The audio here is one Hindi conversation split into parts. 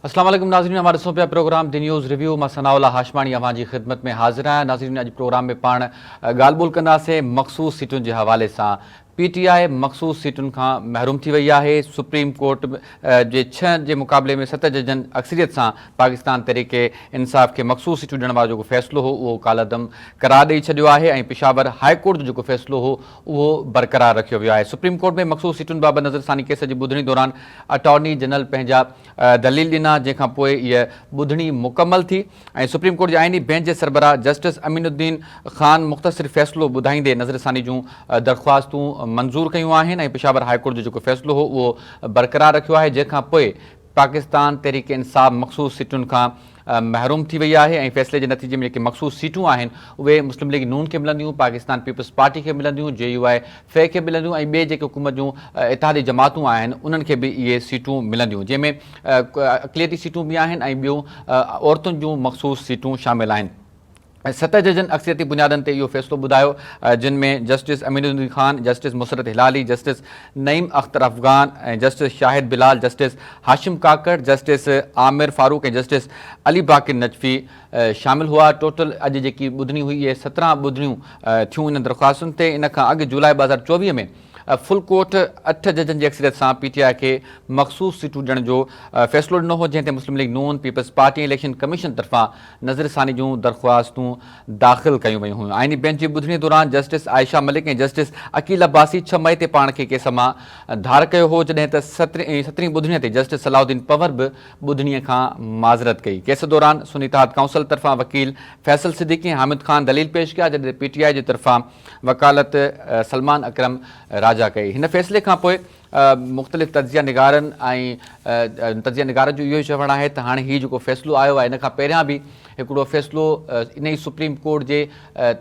अस्सलाम वालेकुम नाज़रीन, हमारे सोपिया प्रोग्राम दी न्यूज़ रिव्यू मां सनाउल्लाह हाशमानी अवां जी ख़िदमत में हाज़िर आहियां। नाज़रीन, अॼु प्रोग्राम में पाण ॻाल्हि ॿोल कंदासीं मख़सूस सीटुनि जे हवाले सां। PTI मख़सूस सीटुनि खां महरूम थी वई आहे। सुप्रीम कोर्ट जे 6 जे मुक़ाबले में 7 जजनि अक्सरियत सां पाकिस्तान तहरीके इंसाफ़ खे मख़सूस सीटूं ॾियण वारो जेको फ़ैसिलो हो उहो कालअदम करार ॾेई छॾियो आहे ऐं पेशावर हाई कोर्ट जो जेको फ़ैसिलो हो उहो बरक़रार रखियो वियो आहे। सुप्रीम कोर्ट में मख़सूस सीटुनि बाबति नज़रसानी केस जी ॿुधणी दौरान अटॉर्नी जनरल पंहिंजा दलील ॾिना, जंहिंखां पोइ इहा ॿुधणी मुकमल थी ऐं सुप्रीम कोर्ट जे आइनी बेंच जे सरबराह जस्टिस अमीनुद्दीन ख़ान मुख़्तसिर फ़ैसिलो ॿुधाईंदे नज़रसानी जूं दरख़्वास्तूं मंज़ूर कयूं आहिनि ऐं पेशावर हाई कोर्ट जो जेको फ़ैसिलो हो उहो बरक़रार रखियो आहे, जंहिंखां पोइ पाकिस्तान तहरीक इंसाफ़ मख़सूस सीटुनि खां महरूम थी वई आहे ऐं फ़ैसिले जे नतीजे में जेके मख़सूस सीटूं आहिनि उहे मुस्लिम लीग नून खे मिलंदियूं, पाकिस्तान पीपल्स पार्टी खे मिलंदियूं, JUI फ़े खे मिलंदियूं ऐं ॿिए जेके हुकूमत जूं इतिहादी जमातूं आहिनि उन्हनि खे बि इहे सीटूं मिलंदियूं, जंहिंमें अक़लियती सीटूं बि आहिनि ऐं ॿियूं औरतुनि जूं मख़सूस सीटूं शामिल आहिनि। 7 जजनि अक्सरियती बुनियादनि ते इहो फ़ैसिलो ॿुधायो, जिन में justice Aminuddin Khan, justice Musarrat Hilali, justice Naeem Akhtar Afghan ऐं justice Shahid Bilal, justice Hashim Kakar, justice Aamir Farooq ऐं जस्टिस अली बाकिर नजफ़ी शामिल हुआ। टोटल अॼु जेकी ॿुधणी हुई इहे 17 ॿुधणियूं थियूं इन दरख़्वास्तुनि ते। इन खां अॻु जुलाई 2024 में फुल कोर्ट 8 जजनि जी अक्सरियत सां PTI खे मख़सूस सीटूं ॾियण जो फ़ैसिलो ॾिनो हो, जंहिं ते मुस्लिम लीग नून, पीपल्स पार्टी ऐं इलेक्शन कमीशन तरफ़ां नज़रसानी जूं दरख़्वास्तूं दाख़िल कयूं वयूं हुयूं। आइनी बेंच जी ॿुधणी दौरान जस्टिस आयशा मलिक ऐं जस्टिस अकील अब्बासी 6 मई ते पाण खे केस मां धार कयो हो, जॾहिं त 17वीं ॿुधणीअ ते जस्टिस सलाउद्दीन पवर बि ॿुधणीअ खां माज़रत कई। केस दौरान सुन्नी इत्तेहाद काउंसिल तरफ़ां वकील फैसल सिद्दीकी ऐं हामिद ख़ान दलील पेश कया, जॾहिं PTI जे तरफ़ां वकालत सलमान अकरम राजा कई। हिन फ़ैसिले खां पोइ मुख़्तलिफ़ तजिया निगारनि ऐं तजिया निगारनि जो इहो ई चवणु आहे त हाणे हीउ जेको फ़ैसिलो आयो आहे इन खां पहिरियां बि हिकिड़ो फ़ैसिलो इन ई सुप्रीम कोर्ट जे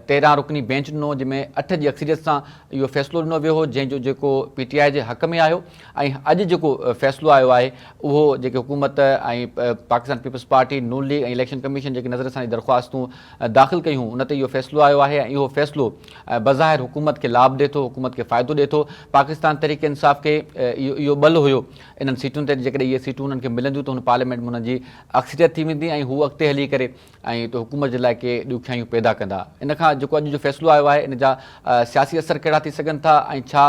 13 रुकनी बेंच ॾिनो, जंहिंमें 8 जी अक्सरियत सां इहो फ़ैसिलो ॾिनो वियो हो, जंहिंजो जेको PTI जे हक़ में आयो ऐं अॼु जेको फ़ैसिलो आयो आहे उहो जेके हुकूमत ऐं पाकिस्तान पीपल्स पार्टी, नून लीग ऐं इलेक्शन कमीशन जेके नज़रसानी दरख़्वास्तूं दाख़िल कयूं उन ते इहो फ़ैसिलो आयो आहे ऐं इहो फ़ैसिलो बज़ाहिर हुकूमत खे लाभ ॾिए थो, हुकूमत खे फ़ाइदो ॾिए थो। पाकिस्तान तहरीक इंसाफ़ खे इहो बल हुयो इन्हनि सीटुनि ते, जेकॾहिं इहे सीटूं उन्हनि खे मिलंदियूं त हुन पार्लियामेंट में हुनजी अक्सरियत थी वेंदी ऐं हू अॻिते हली करे ऐं हुकूमत जे लाइ के ॾुखियायूं पैदा कंदा। इन खां जेको अॼु जो फ़ैसिलो आयो आहे इन जा सियासी असर कहिड़ा थी सघनि था ऐं छा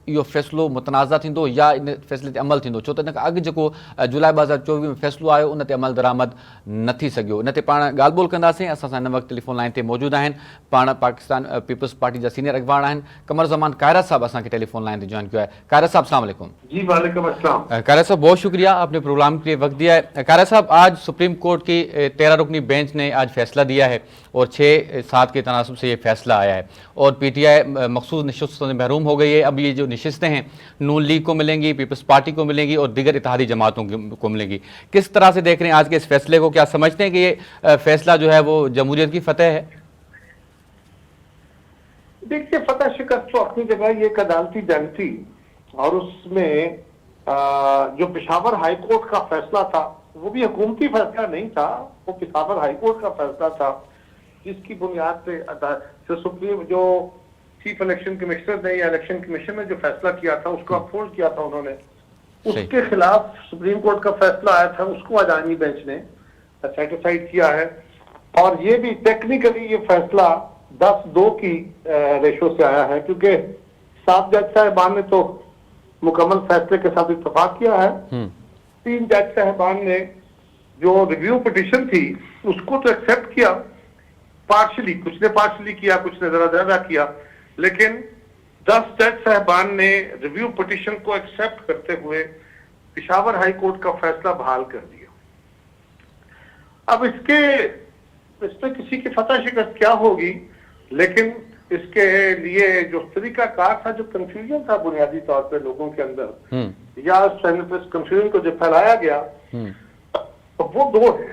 इहो फ़ैसिलो मुतनाज़ा थींदो या इन फ़ैसिले ते अमल थींदो, छो त इन खां अॻु जेको जुलाई 2024 में फ़ैसिलो आयो उन ते अमल दरामद न थी सघियो। इन ते पाण ॻाल्हि ॿोल कंदासीं। असां सां हिन वक़्तु टेलीफोन लाइन ते मौजूदु आहिनि पाण पाकिस्तान पीपल्स पार्टी जा सीनियर अॻवान आहिनि कमर ज़मान कायरा साहब असांखे टेलीफोन लाइन ते जॉइन किया है। कायरा साहब अस्सलाम वालेकुम। जी वालेकुम अस्सलाम। कायरा साहब बहुत शुक्रिया, आपने प्रोग्राम के लिए वक्त दिया है। कायरा साहब, आज सुप्रीम कोर्ट की 13 रुकनी बेंच ने आज फैसला दिया है और 6-7 के तनासब से ये फैसला आया है और PTI मखसूस नशिस्तों से महरूम हो गई है। अब ये जो नशिस्तें हैं नून लीग को मिलेंगी, पीपल्स पार्टी को मिलेंगी और दीगर इत्तेहादी जमातों को मिलेंगी। किस तरह से देख रहे हैं आज के इस फैसले को? क्या समझते हैं कि ये फैसला जो है वो जमहूरियत की फतेह है? देखिए, फतह शिकस्त तो अपनी जगह ये एक अदालती जंग थी और उसमें जो पेशावर हाई कोर्ट का फैसला था वो भी हुकूमती फैसला नहीं था, वो पेशावर हाई कोर्ट का फैसला था जिसकी बुनियाद पे जो सुप्रीम जो चीफ इलेक्शन कमिश्नर ने या इलेक्शन कमीशन ने जो फैसला किया था उसको अपोज किया था उन्होंने, उसके खिलाफ सुप्रीम कोर्ट का फैसला आया था, उसको आज आइनी बेंच ने सेटिस्फाइड किया है। और ये भी टेक्निकली ये फैसला 10-2 की रेशो से आया है, क्योंकि 7 जज साहिबान ने तो मुकम्मल फैसले के साथ इत्तेफाक किया है। 3 जज साहिबान ने जो रिव्यू पिटिशन थी उसको तो एक्सेप्ट किया पार्शली, कुछ ने पार्शली किया, कुछ ने जरा ज्यादा किया, लेकिन 10 जज साहिबान ने रिव्यू पिटिशन को एक्सेप्ट करते हुए पेशावर हाई कोर्ट का फैसला बहाल कर दिया। अब इसमें किसी की फतह शिकस्त क्या होगी, लेकिन इसके लिए जो तरीकाकार था, जो कंफ्यूजन था बुनियादी तौर पे लोगों के अंदर या इस कंफ्यूजन को जो फैलाया गया तो वो 2 है।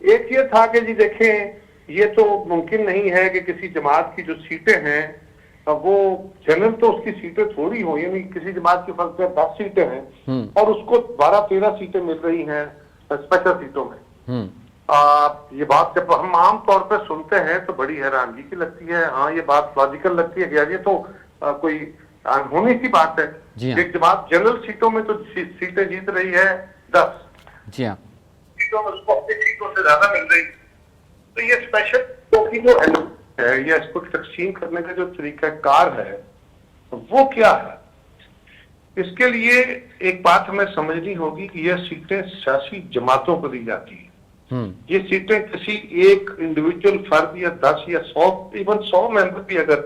एक ये था कि जी देखें, ये तो मुमकिन नहीं है कि किसी जमात की जो सीटें हैं वो जनरल तो उसकी सीटें थोड़ी हो, यानी किसी जमात की फर्क 10 सीटें हैं और उसको 12-13 सीटें मिल रही हैं स्पेशल सीटों में। ये बात जब हम आम तौर पर सुनते हैं तो बड़ी हैरानगी की लगती है। हाँ, ये बात लॉजिकल लगती है कि यार ये तो कोई अनहोनी सी बात है। एक जमात जनरल सीटों में तो सीटें जीत रही है 10। जी हाँ। सीटों में उसको अपनी सीटों से ज्यादा मिल रही। तो ये स्पेशल सीटों की जो है या इसको तकसीम करने का जो तरीकाकार है वो क्या है, इसके लिए एक बात हमें समझनी होगी कि यह सीटें सियासी जमातों को दी जाती है। ये सीटें किसी एक इंडिविजुअल फर्द या 10 या 100 इवन 100 मेंबर भी अगर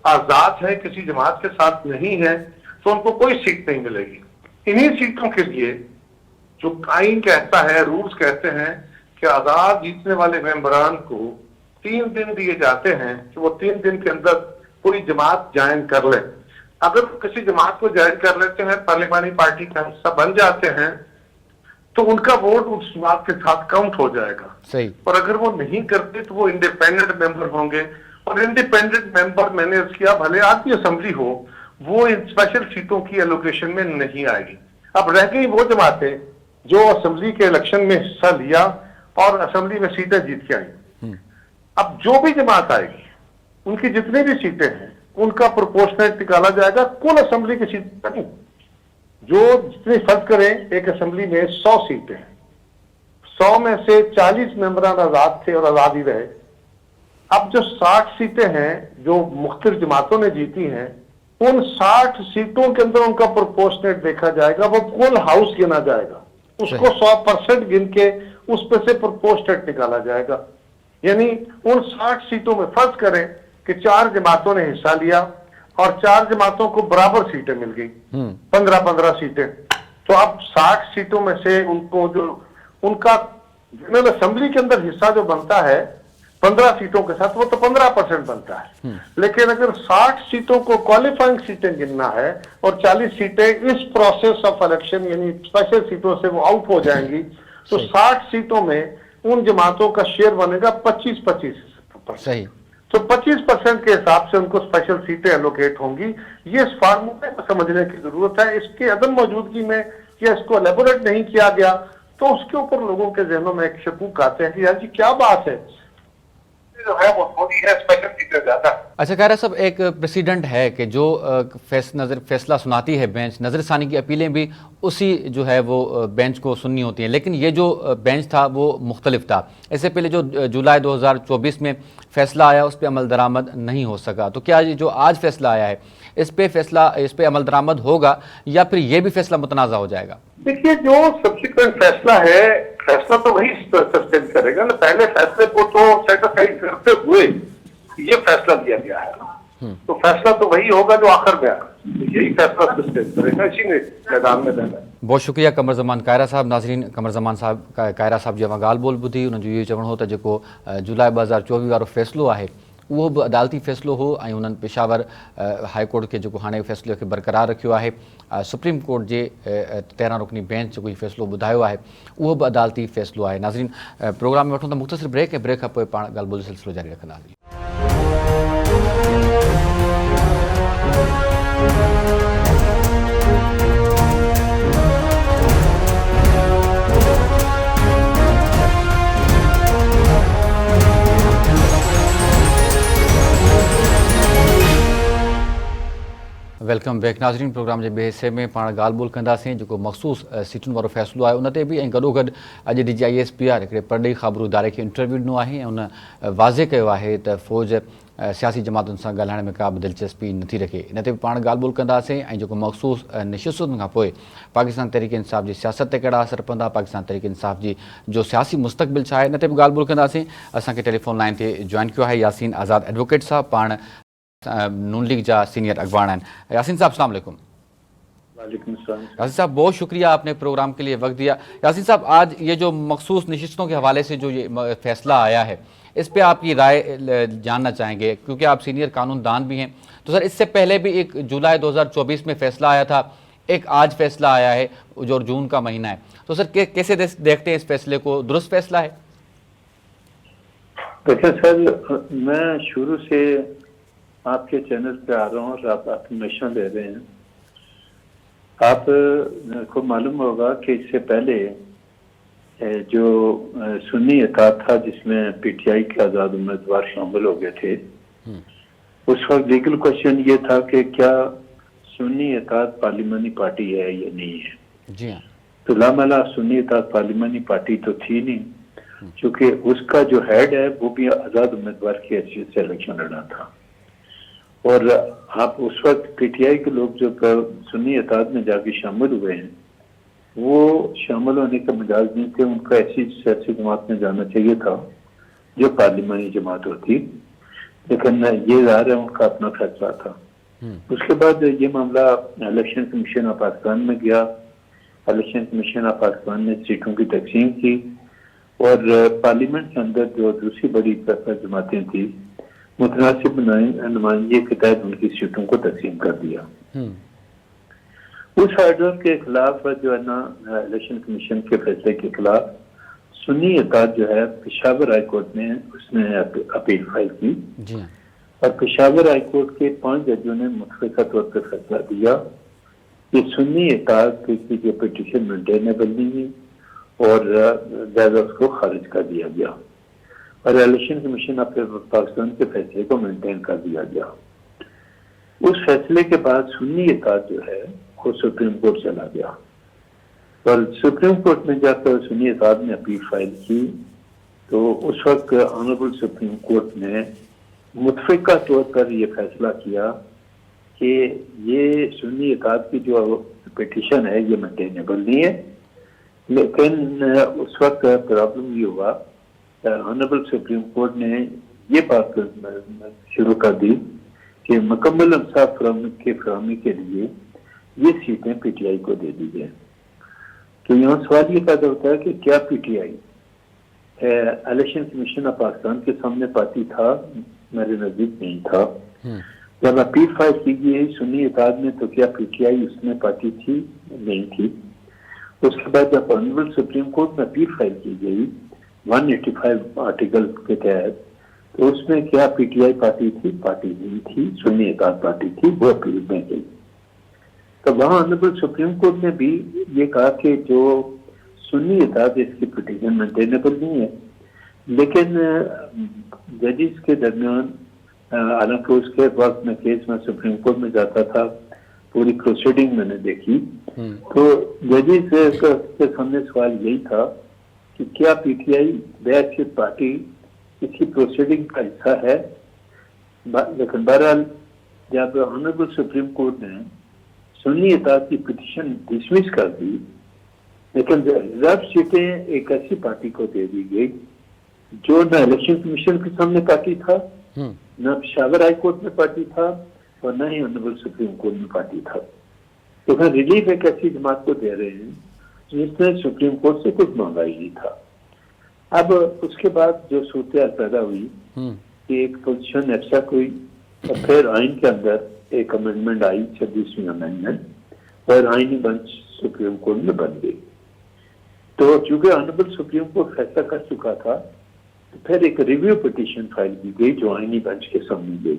आजाद है किसी जमात के साथ नहीं है तो उनको कोई सीट नहीं मिलेगी। इन्हीं सीटों के लिए जो कानून कहता है, रूल्स कहते हैं कि आजाद जीतने वाले मेंबरान को 3 दिन दिए जाते हैं कि वो 3 दिन के अंदर कोई जमात ज्वाइन कर ले। अगर किसी जमात को ज्वाइन कर लेते हैं, पार्लिमानी पार्टी का हिस्सा बन जाते हैं, तो उनका वोट उस जमात के साथ काउंट हो जाएगा। सही। और अगर वो नहीं करते तो वो इंडिपेंडेंट मेंबर होंगे, और इंडिपेंडेंट मेंबर मैंने अर्ज किया भले आधी असेंबली हो, वो इन स्पेशल सीटों की एलोकेशन में नहीं आएगी। अब रह गई वो जमातें जो असेंबली के इलेक्शन में हिस्सा लिया और असेंबली में सीटें जीत के आई। अब जो भी जमात आएगी उनकी जितनी भी सीटें हैं उनका प्रोपोर्शनल निकाला जाएगा, कुल असेंबली की सीट नहीं। जो जितनी फर्ज करें एक असेंबली में 100 सीटें हैं, 100 में से 40 मेंबरान आजाद थे और आजाद ही रहे। अब जो 60 सीटें हैं जो मुख्तलिफ जमातों ने जीती हैं, उन 60 सीटों के अंदर उनका प्रोपोर्शनेट देखा जाएगा, वो कुल हाउस गिना जाएगा, उसको 100% गिन के उस पर से प्रोपोर्शनेट निकाला जाएगा। यानी उन 60 सीटों में फर्ज करें कि 4 जमातों ने हिस्सा लिया और 4 जमातों को बराबर सीटें मिल गई, 15-15 सीटें। तो अब 60 सीटों में से उनको जो उनका जनरल असेंबली के अंदर हिस्सा जो बनता है 15 सीटों के साथ, वो तो 15% बनता है। लेकिन अगर 60 सीटों को क्वालिफाइंग सीटें गिनना है और 40 सीटें इस प्रोसेस ऑफ इलेक्शन यानी स्पेशल सीटों से वो आउट हो जाएंगी, तो 60 सीटों में उन जमातों का शेयर बनेगा 25-25। सही। तो 25% के हिसाब से उनको स्पेशल सीटें एलोकेट होंगी। ये इस फार्मूले को समझने की जरूरत है। इसके अदम मौजूदगी में या इसको एलेबोरेट नहीं किया गया तो उसके ऊपर लोगों के जहनों में एक शकूक आते हैं कि यार जी क्या बात है, जो है वो थोड़ी है स्पेशल सीटें ज्यादा। अच्छा खैर सब एक प्रेसिडेंट है कि जो फैसला सुनाती है बेंच, नज़रसानी की अपीलें भी उसी जो है वो बेंच को सुननी होती हैं, लेकिन ये जो बेंच था वो मुख्तलिफ था। इससे पहले जो जुलाई 2024 में फैसला आया उस पर अमल दरामद नहीं हो सका, तो क्या ये जो आज फैसला आया है इस पे अमल दरामद होगा या फिर ये भी फैसला मुतनाज़ा हो जाएगा? देखिए, जो सब्सिक्वेंट फैसला है, फैसला तो वही सस्पेंड करेगा ना। पहले फैसले को तो सेटिस्फाइड करते हुए ये फैसला दिया गया है, तो फैसला तो वही होगा जो आखिर में आएगा, यही फैसला सस्पेंड करेगा, इसी ने मैदान में रहना है। बहुत शुक्रिया कमर ज़मान कायरा साहब। नाज़रीन, कमर ज़मान साहब कायरा साहब जी ॻाल्हि ॿोल ॿुधी, उन्हनि जो इहो चवणो हो त जेको जुलाई 2024 वारो फ़ैसिलो आहे उहो बि अदालती फ़ैसिलो हो ऐं उन्हनि पेशावर हाई कोर्ट के जेको हाणे फ़ैसिले खे बरक़रार रखियो आहे। सुप्रीम कोर्ट जे 13 रुकनी बेंच जेको हीउ फ़ैसिलो ॿुधायो आहे उहो बि अदालती फ़ैसिलो आहे। नाज़रीन, प्रोग्राम में वठूं था मुख़्तसिर ब्रेक, ऐं ब्रेक खां पोइ पाण ॻाल्हि ॿोल जो सिलसिलो जारी रखंदासीं। वेलकम बैक नाज़रीन। प्रोग्राम के ॿिए हिस्से में पाण ॻाल्हि ॿोल कंदासीं जेको मखसूस सीटुनि वारो फ़ैसिलो आहे उन ते बि, ऐं गॾोगॾु अॼु DGISPR हिकिड़े परॾेही ख़बरूं इदारे खे इंटरव्यू ॾिनो आहे ऐं उन वाज़े कयो आहे त फ़ौज सियासी जमातुनि सां ॻाल्हाइण में का बि दिलचस्पी नथी रखे। इन ते बि पाण ॻाल्हि ॿोल कंदासीं ऐं जेको मखसूस निशिस्तुनि खां पोइ पाकिस्तान तहरीक इंसाफ़ जी सियासत ते कहिड़ा असर पवंदा, पाकिस्तान तहरीक इंसाफ़ जी जो सियासी मुस्तक़बिल छा आहे, इन ते बि ॻाल्हि ॿोल कंदासीं। असांखे टेलीफोन लाइन ते जॉइन कयो आहे यासीन आज़ाद एडवोकेट साहब, पाण नून लीग जा सीनियर अगवान हैं। यासीन साहब अस्सलाम वालेकुम। वालेकुम सलाम। यासीन साहब बहुत शुक्रिया, आपने प्रोग्राम के लिए वक्त दिया। यासीन साहब, आज ये जो मखसूस नशिस्तों के हवाले से जो ये फैसला आया है इस पे आपकी राय जानना चाहेंगे, क्योंकि आप सीनियर कानूनदान भी हैं। तो सर, इससे पहले भी एक जुलाई 2024 में फैसला आया था, एक आज फैसला आया है जो जून का महीना है, तो सर कैसे देखते हैं इस फैसले को? दुरुस्त फैसला है? देखिए सर, मैं शुरू से आपके चैनल पे आ रहा हूँ और आप इंफॉर्मेशन दे रहे हैं। आपको मालूम होगा कि इससे पहले जो सुन्नी इत्तेहाद था जिसमें PTI के आज़ाद उम्मीदवार शामिल हो गए थे, उस वक्त लीगल क्वेश्चन ये था कि क्या सुन्नी इत्तेहाद पार्लिमानी पार्टी है या नहीं है। जी हाँ। तो लामला सुन्नी इत्तेहाद पार्लिमानी पार्टी तो थी नहीं, क्योंकि उसका जो हेड है वो भी आजाद उम्मीदवार की हैसियत से इलेक्शन लड़ा था। और आप उस वक्त पीटीआई के लोग जो सुन्नी इत्तेहाद में जाके शामिल हुए हैं, वो शामिल होने का मिजाज नहीं थे। उनका ऐसी सियासी जमात में जाना चाहिए था जो पार्लिमानी जमात होती, लेकिन ये ज़ाहिर है उनका अपना फैसला था। उसके बाद ये मामला इलेक्शन कमीशन ऑफ पाकिस्तान में गया। इलेक्शन कमीशन ऑफ पाकिस्तान ने सीटों की तकसीम की और पार्लियामेंट के अंदर जो दूसरी बड़ी जमातें थी, मुतनासिब नुमाइंदगी के तहत उनकी सीटों को तकसीम कर दिया। उस ऑर्डर के खिलाफ जो है ना, इलेक्शन कमीशन के फैसले के खिलाफ सुन्नी इत्तेहाद जो है पेशावर हाई कोर्ट में उसने अपील फाइल की जी। और पेशावर हाई कोर्ट के 5 जजों ने मुतफ़िका तौर पर फैसला दिया कि सुन्नी इत्तेहाद की जो पिटीशन मेंटेनेबल नहीं है और लिहाजा उसको खारिज कर दिया गया और इलेक्शन कमीशन ऑफ पाकिस्तान के फैसले को मेंटेन कर दिया गया। उस फैसले के बाद सुन्नी इत्तेहाद जो है वो सुप्रीम कोर्ट चला गया और सुप्रीम कोर्ट में जाकर सुन्नी इत्तेहाद ने अपील फाइल की, तो उस वक्त ऑनरेबल सुप्रीम कोर्ट ने मुतफ़िका तौर पर यह फैसला किया कि ये सुन्नी इत्तेहाद की जो पिटीशन है ये मेंटेनेबल नहीं है। लेकिन उस वक्त प्रॉब्लम ये हुआ, ऑनरेबल सुप्रीम कोर्ट ने ये बात शुरू कर दी कि मुकम्मल इंसाफ फराहमी के लिए ये सीटें पीटीआई को दे दी जाए। तो यहाँ सवाल ये पैदा होता है कि क्या PTI election commission of Pakistan के सामने पार्टी था? मेरे नजदीक नहीं था। जब अपील फाइल की गई सुन्नी इत्तेहाद में, तो क्या पीटीआई उसमें पार्टी थी? नहीं थी। उसके बाद जब ऑनरेबल सुप्रीम कोर्ट में अपील फाइल की गई 185 आर्टिकल के तहत, तो उसमें क्या पीटीआई पार्टी थी? पार्टी नहीं थी, सुन्नी इत्तेहाद पार्टी थी, वो अपील में गई। तो वहां ऑनरेबल सुप्रीम कोर्ट ने भी ये कहा कि जो सुन्नी इत्तेहाद इसकी पिटीशन मेंटेनेबल नहीं है, लेकिन जजिस के दरमियान, हालांकि उसके वक्त में केस में सुप्रीम कोर्ट में जाता था, पूरी प्रोसीडिंग मैंने देखी, तो जजिस के सामने सवाल यही था कि क्या पीटीआई बैचलर पार्टी इसी प्रोसीडिंग का हिस्सा है। लेकिन बहरहाल जब ऑनरेबल सुप्रीम कोर्ट ने सुन्नी इत्तेहाद की पिटीशन डिसमिस कर दी, लेकिन रिजर्व सीटें एक ऐसी पार्टी को दे दी गई जो न इलेक्शन कमीशन के सामने पार्टी था, न पेशावर हाई कोर्ट में पार्टी था और न ही ऑनरेबल सुप्रीम कोर्ट में पार्टी था। तो फिर रिलीफ एक ऐसी जमात को दे रहे हैं जिसने सुप्रीम कोर्ट से कुछ मांगा ही नहीं था। अब उसके बाद जो सूरत पैदा हुई कि एक पोजीशन एक्सेप्ट हुई और फिर आइन के अंदर एक अमेंडमेंट आई, 26वीं अमेंडमेंट, और आइनी बेंच सुप्रीम कोर्ट में बन गई। तो चूंकि ऑनरेबल सुप्रीम कोर्ट फैसला कर चुका था, तो फिर एक रिव्यू पिटीशन फाइल की गई जो आइनी बेंच के सामने गई।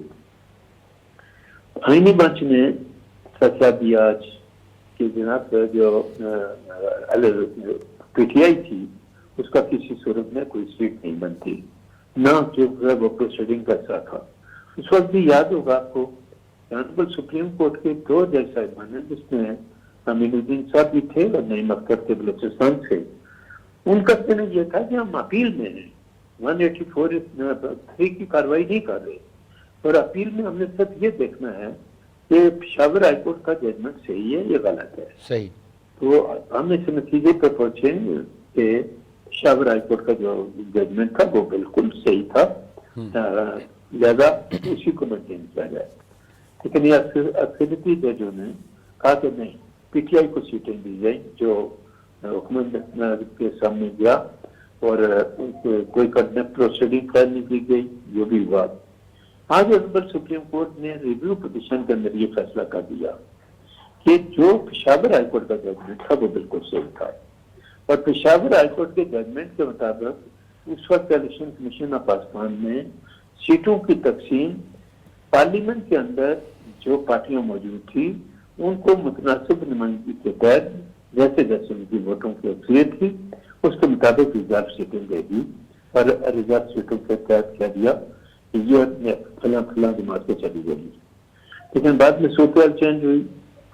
आइनी बेंच ने फैसला दिया कि जनाब जो पीटीआई थी उसका किसी सूरत में कोई सीट नहीं बनती, न जो वो प्रोसीडिंग करता था। उस वक्त भी याद होगा आपको, ऑनरेबल सुप्रीम कोर्ट के 2 जज साहिबान हैं, जिसमें अमीनुद्दीन साहब भी थे और नईम अख्तर के बलूचिस्तान से। उनका कहना यह था कि हम अपील में हैं, 184(3) की कार्रवाई नहीं कर रहे और अपील में हमने सिर्फ ये देखना है कि पेशावर हाईकोर्ट का जजमेंट सही है या गलत है। सही। तो हम इस नतीजे पर पहुंचे कि पेशावर हाईकोर्ट का जो जजमेंट था वो बिल्कुल सही था, ज्यादा उसी को मेंटेन किया जाए। लेकिन ये अक्सरियती जजों ने कहा कि नहीं, पीटीआई को सीटें दी जाए, जो हुकूमत के सामने गया और कोई प्रोसीडिंग फाइल नहीं की गई, जो भी हुआ। आज ऑनरेबल सुप्रीम कोर्ट ने रिव्यू पिटीशन के अंदर ये फैसला कर दिया कि जो पेशावर हाईकोर्ट का जजमेंट था वो बिल्कुल सही था और पेशावर हाईकोर्ट के जजमेंट के मुताबिक उस वक्त इलेक्शन कमीशन ऑफ पाकिस्तान में सीटों की तकसीम पार्लियामेंट के अंदर जो पार्टियां मौजूद थी उनको मुतनासिब नुमाइंदगी के तहत जैसे जैसे उनकी वोटों की अक्सरियत थी उसके मुताबिक रिजर्व सीटें दे दी और रिजर्व सीटों के तहत कह दिया कि ये फला जमात को चली गई। लेकिन बाद में सूरत चेंज हुई,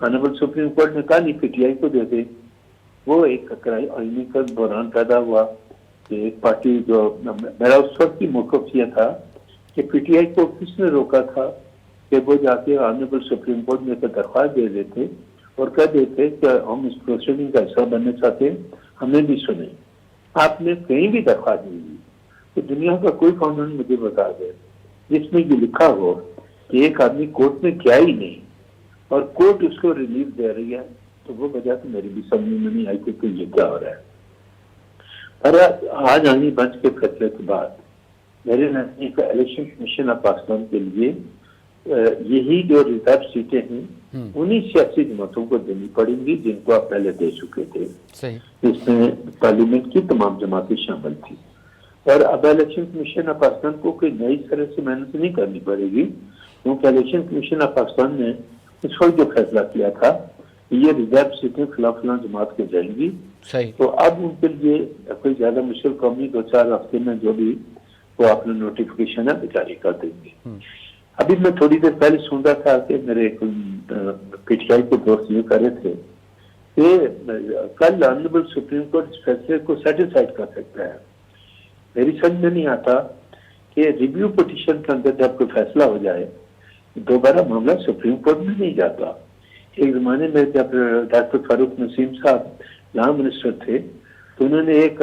ऑनरेबल सुप्रीम कोर्ट ने कहा नहीं, पीटीआई को दे दे। वो एक आईनी का दौरान पैदा हुआ कि एक पार्टी जो मेरा उस वक्त की मौक़िफ़ ये था कि पीटीआई को किसने रोका था कि वो जाके ऑनरेबल सुप्रीम कोर्ट में एक दरख्वास्त दे देते और कह देते कि हम इस प्रोसीडिंग का हिस्सा बनना चाहते हैं, हमने भी सुने। आपने कहीं भी दरख्वास्त नहीं दी तो दुनिया का कोई कानून मुझे बता दे जिसमें ये लिखा हो कि एक आदमी कोर्ट में गया ही नहीं और कोर्ट उसको रिलीफ दे रही है, तो वो वजह तो मेरी भी समझ में नहीं आई कि ये क्या हो रहा है। पर आज आनी बंच के फैसले के बाद मेरे नजदीक इलेक्शन कमीशन ऑफ पाकिस्तान के लिए यही जो रिजर्व सीटें हैं उन्हीं सियासी जमातों को देनी पड़ेंगी जिनको आप पहले दे चुके थे। इसमें पार्लियामेंट की तमाम जमातें शामिल थी और अब इलेक्शन कमीशन ऑफ पाकिस्तान को कोई नई तरह से मेहनत नहीं करनी पड़ेगी, क्योंकि इलेक्शन कमीशन ऑफ पाकिस्तान ने इस वक्त जो फैसला किया था ये रिजर्व सीटें खिलाफ जमात को जाएंगी। तो अब उनके लिए कोई ज्यादा मुश्किल काम नहीं, 2-4 हफ्ते में जो भी वो अपना नोटिफिकेशन है जारी कर देंगे। अभी मैं थोड़ी देर पहले सुन रहा था कि मेरे पीटीआई के दोस्त ये कर रहे थे कि कल ऑनरेबल सुप्रीम कोर्ट इस फैसले को सेटिस्फाइड कर सकता है। मेरी समझ में नहीं आता कि रिव्यू पिटीशन के अंदर जब कोई फैसला हो जाए दोबारा मामला सुप्रीम कोर्ट में नहीं जाता। एक जमाने में जब डॉक्टर फारूक नसीम साहब लॉ मिनिस्टर थे तो उन्होंने एक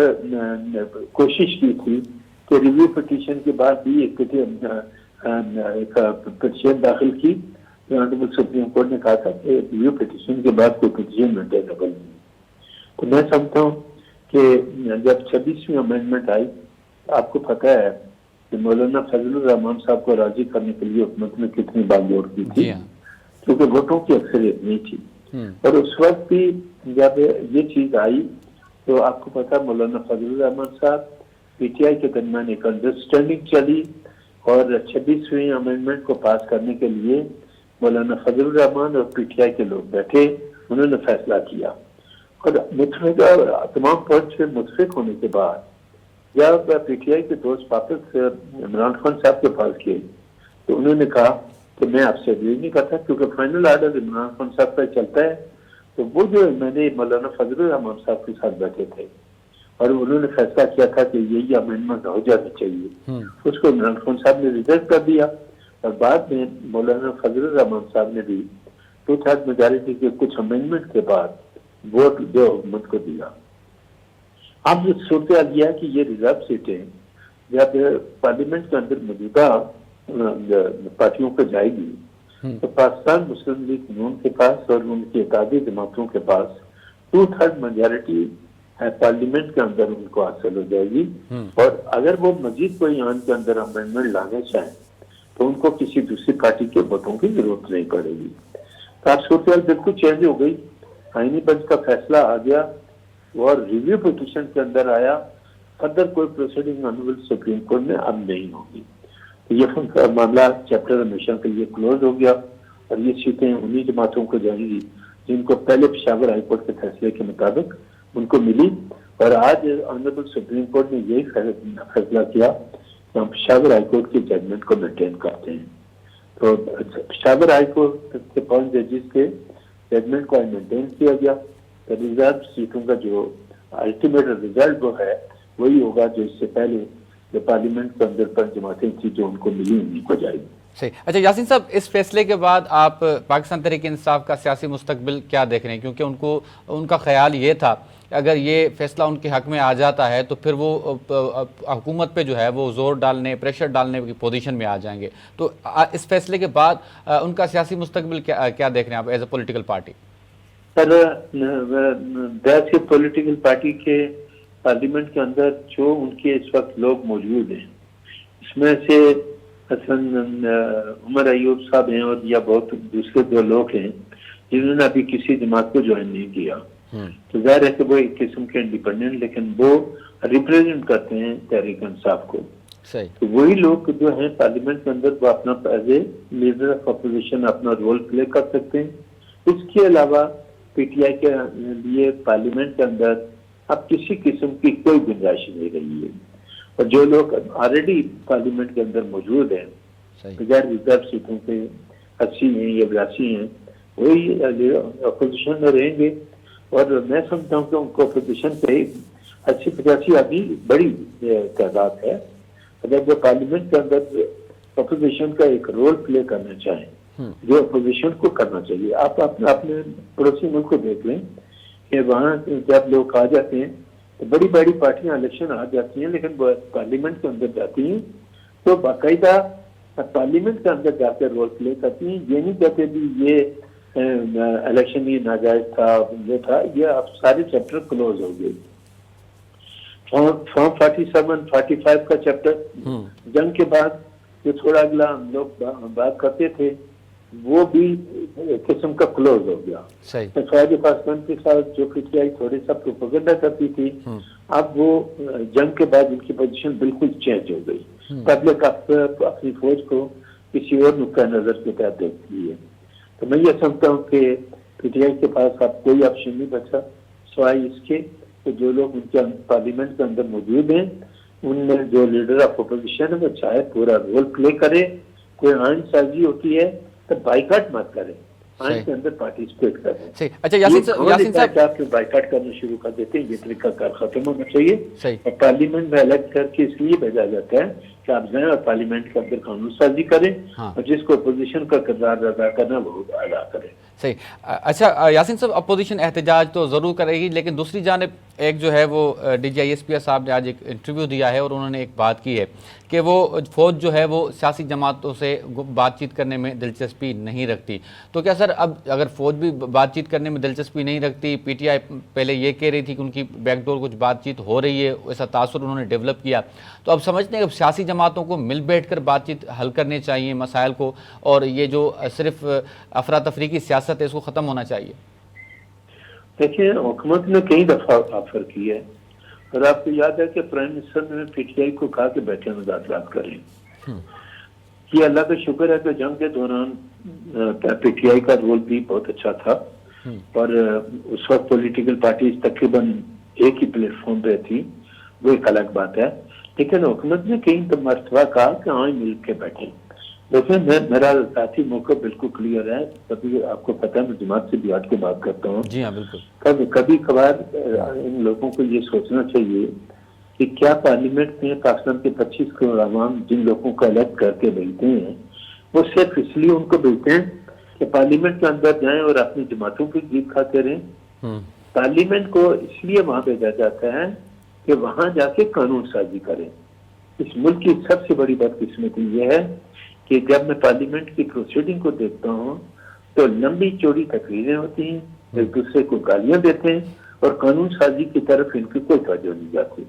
कोशिश की थी कि रिव्यू पिटीशन के बाद भी एक पिटीशन दाखिल की। ऑनरेबल सुप्रीम कोर्ट ने कहा था कि रिव्यू पिटीशन के बाद कोई पिटीशन मेंटेनेबल नहीं। तो मैं समझता हूँ कि जब 26वीं अमेंडमेंट आई, आपको पता है कि मौलाना फजलुर रहमान साहब को राजी करने के लिए हुकूमत ने कितनी बागदौड़ की थी, क्योंकि वोटों की अक्सरियत नहीं थी। और उस वक्त भी जब ये चीज आई तो आपको पता मौलाना फजलुर रहमान साहब पीटीआई के दरमियान एक अंडरस्टैंडिंग चली और 26वीं अमेंडमेंट को पास करने के लिए मौलाना फजलुर रहमान और पीटीआई के लोग बैठे, उन्होंने फैसला किया और तमाम पॉइंट्स में मुतफिक होने के बाद जब पीटीआई के दोस्त वापस इमरान खान साहब के पास गए तो उन्होंने कहा कि मैं आपसे एग्री नहीं करता, क्योंकि फाइनल ऑर्डर इमरान खान साहब का चलता है। तो वो जो मैंने मौलाना फजलुर रहमान साहब के साथ बैठे थे और उन्होंने फैसला किया था कि यही अमेंडमेंट हो जानी चाहिए, उसको इमरान खान साहब ने रिजेक्ट कर दिया और बाद में मौलाना फजलुर रहमान साहब ने भी 2/3 मेजॉरिटी के कुछ अमेंडमेंट के बाद वोट जो हुकूमत को दिया। अब सूरत यह है कि ये रिजर्व सीटें जब पार्लियामेंट के अंदर मौजूदा पार्टियों को जाएगी तो पाकिस्तान मुस्लिम लीग नून के पास और उनकी इत्तेहादी जमातों के पास 2/3 मेजॉरिटी पार्लियामेंट के अंदर उनको हासिल हो जाएगी। और अगर वो मजीद कोई आन के अंदर अमेंडमेंट लाने चाहें तो उनको किसी दूसरी पार्टी के वोटों की जरूरत नहीं पड़ेगी। तो आप सूरत बिल्कुल चेंज हो गई, आईनी बेंच का फैसला आ गया और रिव्यू पिटीशन के अंदर आया, फर्दर कोई प्रोसीडिंग ऑनरेबल सुप्रीम कोर्ट में अब नहीं होगी। तो ये मामला चैप्टर हमेशा के लिए क्लोज हो गया और ये सीटें उन्हीं जमातों को जाएंगी जिनको पहले पेशावर हाईकोर्ट के फैसले के मुताबिक उनको मिली। और आज ऑनरेबल सुप्रीम कोर्ट ने यही फैसला किया कि हम पेशावर हाईकोर्ट के जजमेंट को मेंटेन करते हैं। तो पेशावर हाईकोर्ट के 5 जजेस के जजमेंट को मेंटेन किया गया। तो रिजर्व सीटों का जो अल्टीमेट रिजल्ट वो है वही होगा जो इससे पहले जो पार्लियामेंट के अंदर 5 जमातें थी जो उनको मिली उन्हीं को जाएगी। सही। अच्छा यासीन साहब, इस फैसले के बाद आप पाकिस्तान तहरीक इंसाफ का सियासी मुस्तकबिल क्या देख रहे हैं? क्योंकि उनका ख्याल ये था अगर ये फैसला उनके हक में आ जाता है तो फिर वो हुकूमत पे जो है वो जोर डालने, प्रेशर डालने की पोजीशन में आ जाएंगे। तो इस फैसले के बाद उनका सियासी मुस्तकबिल क्या देख रहे हैं आप as a political party? Sir, political party के पार्लियामेंट के अंदर जो उनके इस वक्त लोग मौजूद हैं इसमें से हसन उमर अयूब साहब हैं और या बहुत दूसरे 2 लोग हैं जिन्होंने अभी किसी जमात को ज्वाइन नहीं किया। तो जाहिर है कि वो एक किस्म के इंडिपेंडेंट, लेकिन वो रिप्रेजेंट करते हैं तहरीक इंसाफ को। तो वही लोग जो हैं पार्लियामेंट के अंदर वो अपना as a leader of opposition अपना रोल प्ले कर सकते हैं। इसके अलावा पीटीआई के लिए पार्लियामेंट के अंदर अब किसी किस्म की कोई गुंजाइश नहीं रही है और जो लोग ऑलरेडी पार्लियामेंट के अंदर मौजूद हैं बगैर रिजर्व सीटों के 80 हैं या 82 हैं वही अपोजिशन में रहेंगे। और मैं समझता हूँ कि उनको अपोजिशन पे 80-85 आदमी बड़ी तादाद है। अगर वो पार्लियामेंट के अंदर अपोजिशन का एक रोल प्ले करना चाहें, जो अपोजिशन को करना चाहिए। आप अपने पड़ोसी मुल्क को देख लें कि वहाँ जब लोग आ जाते हैं तो बड़ी बड़ी पार्टियां इलेक्शन आ जाती हैं, लेकिन वो पार्लियामेंट के अंदर जाती हैं तो बाकायदा पार्लियामेंट के अंदर जाकर रोल प्ले करती हैं। ये नहीं कहते भी ये इलेक्शन ही नाजायज था, ये था, ये अब सारे चैप्टर क्लोज हो गए। फॉर्म 47-45 का चैप्टर जंग के बाद जो थोड़ा अगला हम लोग बात करते थे वो भी एक किस्म का क्लोज हो गया। फौज पाकिस्तान के साथ जो पीटीआई थोड़ी सा प्रोपेगेंडा करती थी, अब वो जंग के बाद उनकी पोजीशन बिल्कुल चेंज हो गई। पब्लिक अपनी फौज को किसी और नुक्ता नजर के तहत देखती है। तो मैं ये समझता हूँ कि पीटीआई के पास अब कोई ऑप्शन नहीं बचा सिवाय इसके कि जो लोग उनके पार्लियामेंट के अंदर मौजूद हैं उनमें जो लीडर ऑफ अपोजिशन है वो चाहे पूरा रोल प्ले करे। कोई आइन साजी होती है तो बाइकाट मत करें, आइन के अंदर पार्टिसिपेट करें। अच्छा यासीन साहब बाइकाट करना शुरू कर देते हैं, ये तरीका कार खत्म होना चाहिए। और पार्लियामेंट में अलग करके इसलिए भेजा जाता है कि आप जाएं और पार्लियामेंट के अंदर कानून साजी करें। हाँ। और जिसको अपोजिशन का किरदार अदा करना वो अदा करें। सही। अच्छा यासीन साहब, अपोजिशन एहतजाज तो ज़रूर करेगी, लेकिन दूसरी जानिब एक जो है वो DGISP साहब ने आज एक इंटरव्यू दिया है और उन्होंने एक बात की है कि वो फ़ौज जो है वो सियासी जमातों से बातचीत करने में दिलचस्पी नहीं रखती। तो क्या सर अब अगर फ़ौज भी बातचीत करने में दिलचस्पी नहीं रखती, PTI पहले ये कह रही थी कि उनकी बैकडोर कुछ बातचीत हो रही है, ऐसा तासुर उन्होंने डेवलप किया, तो अब समझते हैं कि सियासी जमातों को मिल बैठ कर बातचीत हल करने चाहिए मसाइल को, और ये जो सिर्फ अफरा तफरी की सियासत है इसको ख़त्म होना चाहिए। देखिए, हुकूमत ने कई दफा ऑफर की है और आपको याद है कि प्राइम मिनिस्टर ने PTI को कहा कि बैठे मुज़ाकरात करें। ये अल्लाह का शुक्र है कि जंग के दौरान PTI का रोल भी बहुत अच्छा था और उस वक्त पॉलिटिकल पार्टीज तकरीबन एक ही प्लेटफॉर्म पे थी, वो एक अलग बात है। लेकिन हुकूमत ने कई मरतबा कहा कि हाँ मिल के बैठे। देखिए, मेरा साथी मौका बिल्कुल क्लियर है। कभी आपको पता है मैं जमात से भी हट के बात करता हूँ। जी हाँ, बिल्कुल। कभी कभार इन लोगों को ये सोचना चाहिए कि क्या पार्लियामेंट में पाकिस्तान के 25 करोड़ आवाम जिन लोगों को इलेक्ट करके भेजते हैं वो सिर्फ इसलिए उनको भेजते हैं कि पार्लियामेंट के अंदर जाएं और अपनी जमातों की जीत खाते रहें। पार्लियामेंट को इसलिए वहां भेजा जाता है कि वहां जाके कानून साजी करें। इस मुल्क की सबसे बड़ी बदकिस्मती यह है कि जब मैं पार्लियामेंट की प्रोसीडिंग को देखता हूँ तो लंबी चौड़ी तकरीरें होती हैं, एक दूसरे को गालियां देते हैं और कानून साजी की तरफ इनकी कोई तवज्जो नहीं जाती।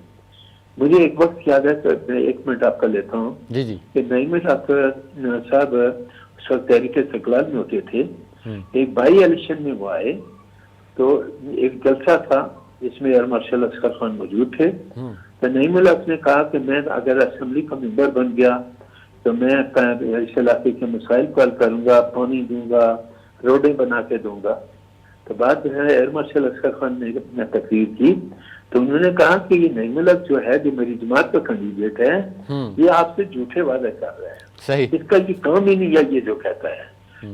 मुझे एक वक्त याद है, तो मैं 1 मिनट आपका लेता हूँ कि नईम साहब उस वक्त तहरीक-ए-इस्तिक़लाल में होते थे। एक बाई इलेक्शन में वो आए तो एक जलसा था जिसमें एयर मार्शल असगर खान मौजूद थे। तो नईम ने कहा कि मैं अगर असेंबली का मेंबर बन गया तो मैं इस इलाके के मसाइल को हल करूंगा, पानी दूंगा, रोडें बना के दूंगा। तो बाद जो है एयर मार्शल असगर खान ने तकरीर की तो उन्होंने कहा कि ये नईम जो है जो मेरी जमात का कैंडिडेट है ये आपसे झूठे वादे कर रहा है। सही। इसका ये काम ही नहीं है ये जो कहता है।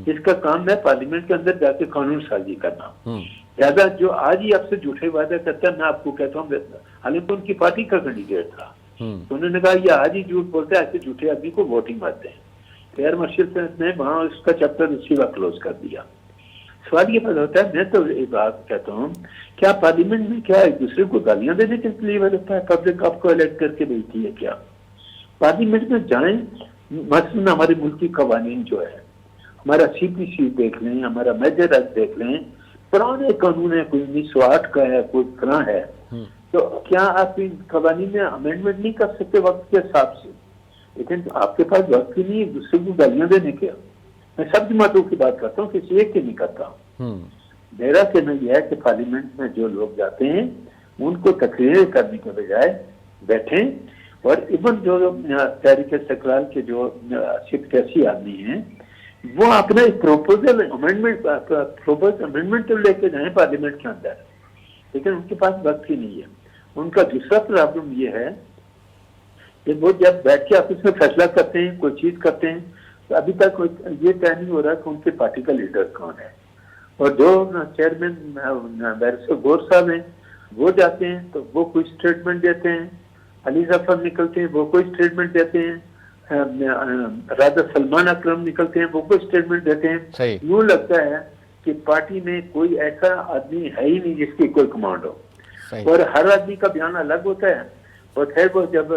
इसका काम है पार्लियामेंट के अंदर जाके कानून साजी करना। ज्यादा जो आज ही आपसे झूठे वादे करता है, मैं आपको कहता हूँ, हालांकि उनकी पार्टी का कैंडिडेट था, तो उन्होंने कहा ये आज ही झूठ बोलते हैं, ऐसे झूठे आदमी को वोटिंग मारते हैं। एयर मार्शल ने वहां उसका चैप्टर उसी वक्त क्लोज कर दिया। सवाल ये पैदा होता है, मैं तो एक बात कहता हूँ, क्या पार्लियामेंट में क्या एक दूसरे को गालियां देने के लिए होता है? पब्लिक आपको इलेक्ट करके भेजती है क्या? पार्लियामेंट में जाएं, मसलन हमारे मुल्क की कवानीन जो है, हमारा CPC देख लें, हमारा मेजर एक्ट देख लें, पुराने कानून है, कोई 1908 का है, कोई तरह है, तो क्या आप इन कवानीन में अमेंडमेंट नहीं कर सकते वक्त के हिसाब से? लेकिन आपके पास वक्त ही नहीं है दूसरे को गालियां देने के। मैं सब जमातों की बात करता हूँ, किसी एक की नहीं करता। मेरा कहना यह है कि पार्लियामेंट में जो लोग जाते हैं उनको तकरीरें करने के बजाय बैठें और इवन जो तहरीक-ए-इस्तिक़लाल के जो 80-85 आदमी हैं वो अपना एक प्रोपोजल अमेंडमेंट तो लेके जाए पार्लियामेंट के अंदर, लेकिन उनके पास वक्त ही नहीं है। उनका दूसरा प्रॉब्लम ये है कि वो जब बैठ के आपस में फैसला करते हैं, कोई चीज करते हैं, तो अभी तक ये तय नहीं हो रहा कि उनके पार्टी का लीडर कौन है। और जो चेयरमैन बैरिस्टर गौर साहब हैं वो जाते हैं तो वो कोई स्टेटमेंट देते हैं, अली जफर निकलते हैं वो कोई स्टेटमेंट देते हैं, राजा सलमान अकरम निकलते हैं वो कोई स्टेटमेंट देते हैं। सही। यूं लगता है कि पार्टी में कोई ऐसा आदमी है ही नहीं जिसकी कोई कमांड हो, सही। और हर आदमी का बयान अलग होता है। और खैर वो जब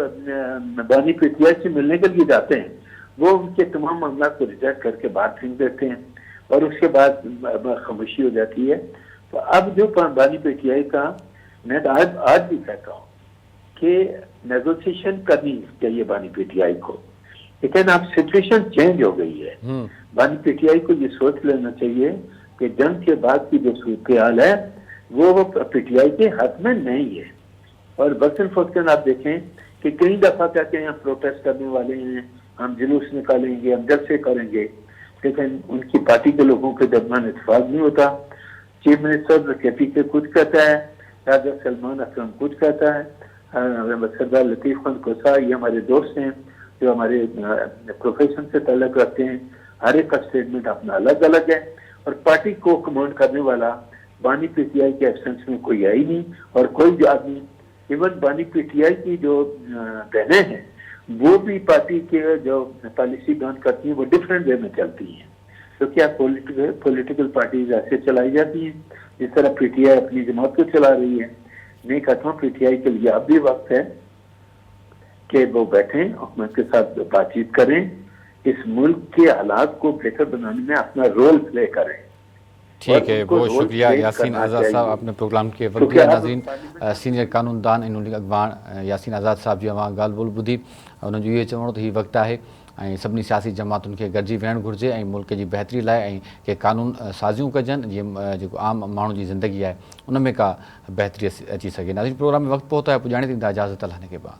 बानी पीटीआई से मिलने के लिए जाते हैं वो उनके तमाम मामला को रिजेक्ट करके बाहर फेंक देते हैं और उसके बाद खामोशी हो जाती है। तो अब जो बानी पीटीआई का मैं आज भी कहता हूँ कि नेगोशिएशन करनी चाहिए बानी पीटीआई को, लेकिन अब सिचुएशन चेंज हो गई है। बानी पीटीआई को ये सोच लेना चाहिए कि जंग के बाद की जो सूरत हाल है वो पीटीआई के हाथ में नहीं है। और वक्तन फौकन आप देखें कि कई दफा कहते हैं हम प्रोटेस्ट करने वाले हैं, हम जुलूस निकालेंगे, हम जलसे करेंगे, लेकिन उनकी पार्टी के लोगों के दरमियान इत्तेफाक नहीं होता। चीफ मिनिस्टर केपी के कुछ कहता है, राजा सलमान अकरम कुछ कहता है, सरदार लतीफ खान कोसा ये हमारे दोस्त हैं जो हमारे प्रोफेशन से ताल्लुक रखते हैं, हर एक का स्टेटमेंट अपना अलग अलग है। और पार्टी को कमांड करने वाला बानी पीटीआई के एब्सेंस में कोई है ही नहीं। और कोई आदमी, इवन बानी पीटीआई की जो बहनें हैं वो भी पार्टी के जो पॉलिसी बयान करती हैं वो डिफरेंट वे में चलती हैं। तो क्या पॉलिटिकल पार्टीज ऐसे चलाई जाती हैं जिस तरह पीटीआई अपनी जमात को चला रही है? मैं कहता हूँ पीटीआई के लिए अब भी वक्त है कि वो बैठें, हुकूमत के साथ बातचीत करें, इस मुल्क के हालात को बेहतर बनाने में अपना रोल प्ले करें। ठीक है, बहुत शुक्रिया यासीन आज़ाद साहब, आपने प्रोग्राम के वक्त दिया। नाज़रीन, सीनियर कानूनदान ऐं अॻवान यासीन आज़ाद साहब जी अवां ॻाल्हि ॿोल ॿुधी। उन्हनि जो इहो चवणो त हीउ वक़्तु आहे ऐं सभिनी सियासी जमातुनि खे गॾिजी वेहणु घुरिजे ऐं मुल्क जी बहितरी लाइ ऐं के कानून साज़ियूं कजनि जीअं जेको आम माण्हू जी ज़िंदगी आहे उन में का बहितरी अची सघे। नाज़रीन, प्रोग्राम में वक़्तु पहुतो आहे, पुॼाणे थींदा इजाज़त अलाह के बाद।